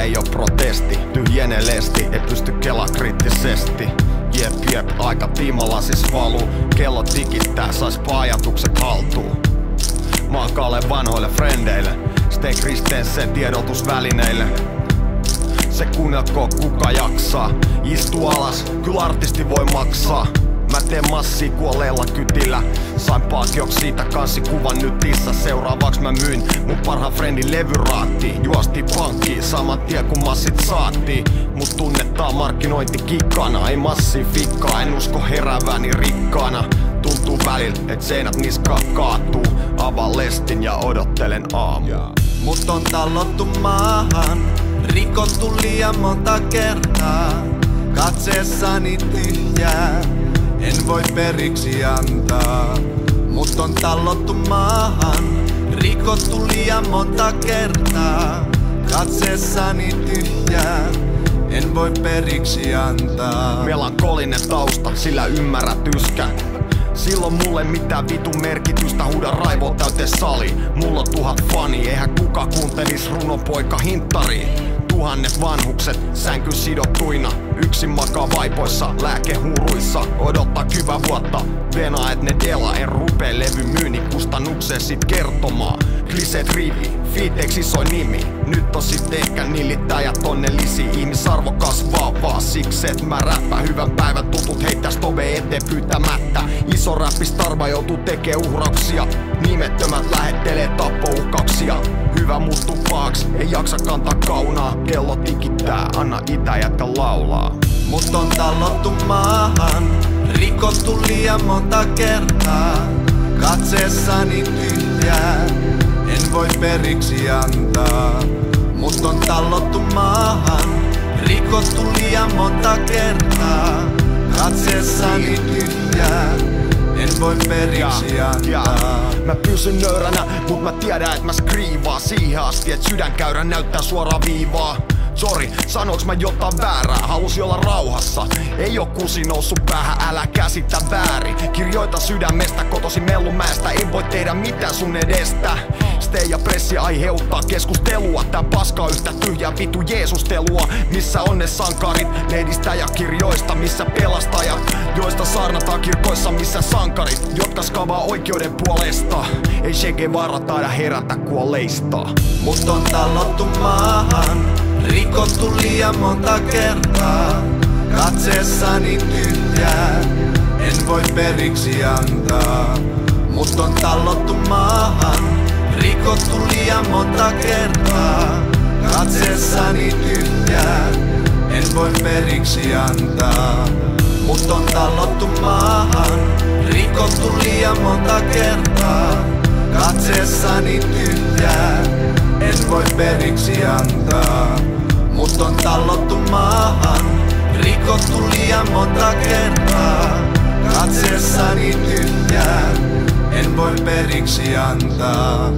ei oo protesti. Tyhjene lesti, ei pysty kelaa kriittisesti. Jep, aika tiimalasis valuu. Kello tikittää, saispa ajatukset haltuun. Mä oon Kale vanhoille frendeille. Stay Christensen tiedotusvälineille. Se kuunnelko kuka jaksaa. Istu alas, kyllä artisti voi maksaa. Mä teen massia kuolleella kytillä. Sain paakioks siitä kanssikuvan nyt tissa. Seuraavaksi mä myin mun parhaan friendin levyraattiin. Juosti pankkiin saman tien kun massit saatiin. Mut tunnettaa markkinointikikkana. Ei massi fikkaa, en usko herääväni rikkaana. Tuntuu välillä, et seinät niskaan kaatuu. Avaan lestin ja odottelen aamua. Mut on tallottu maahan, rikottu liian monta kertaa. Katseessani tyhjää, en voi periksi antaa. Mut on tallottu maahan, rikottu liian monta kertaa. Katseessani tyhjää, en voi periksi antaa. Melankolinen tausta, sillä ymmärrät yskän. Silloin mulle mitään vitun merkitystä, huuda raivot täyteen sali. Mulla on 1000 fani, eihän kuka kuuntelis runonpoika hinttariin. Tuhannet vanhukset sänky sidottuina, yksin makaa vaipoissa, lääkehuruissa. Odottaa kyvä vuotta, venaa et ne dela. En rupee levy myynnin kustannukseen sit kertomaan. Kliseet rivi, fiiteeksi iso nimi. Nyt on sit ehkä nillittäjät onnellisi. Ihmisarvo kasvaa vaan siksi et mä räppään. Hyvän päivän tutut heittäs tove eteen pyytämättä. Iso räppistarva joutuu tekee uhrauksia. Nimettömät lähettelee tappouhkauksia. Hyvä muuttuu paaks, ei jaksa kantaa kaunaa. Kello tikittää, anna itä jätkä laulaa. Mut on tallottu maahan, rikottu liian monta kertaa. Katseessani tyhjää, en voi periksi antaa. Mut on tallottu maahan, rikottu liian monta kertaa. Katseessani tyhjää, en voi periksi antaa. Mä pysyn nöyränä, mut mä tiedän et mä skriivaa siihen asti, et sydänkäyrä näyttää suoraan viivaa. Sori, sanoks mä jotain väärää, halusi olla rauhassa. Ei oo kusi noussut päähän, älä käsitä väärin. Kirjoita sydämestä, kotosi Mellunmäestä. En voi tehdä mitään sun edestä. Stay ja pressi aiheuttaa keskustelua. Tää paska on yhtä tyhjää vitu Jeesustelua. Missä on ne sankarit, lehdistä ja kirjoista. Missä pelastajat, joista saarnataan kirkoissa. Missä sankarit, jotka skavaa oikeuden puolesta. Ei Che Guevara taida herätä kuolleista. Mut on tallottu maahan, rikottu liian monta kertaa. Katseessani tyhjää, en voi periksi antaa. Mut on tallottu maahan, rikottu liian monta kertaa. Katseessani tyhjää, en voi periksi antaa. Mut on tallottu maahan, rikottu liian monta kertaa. Katseessani tyhjää, en voi periksi antaa. Mut on tallottu maahan, rikottu liian monta kertaa. Katseessani tyhjää, en voi periksi antaa.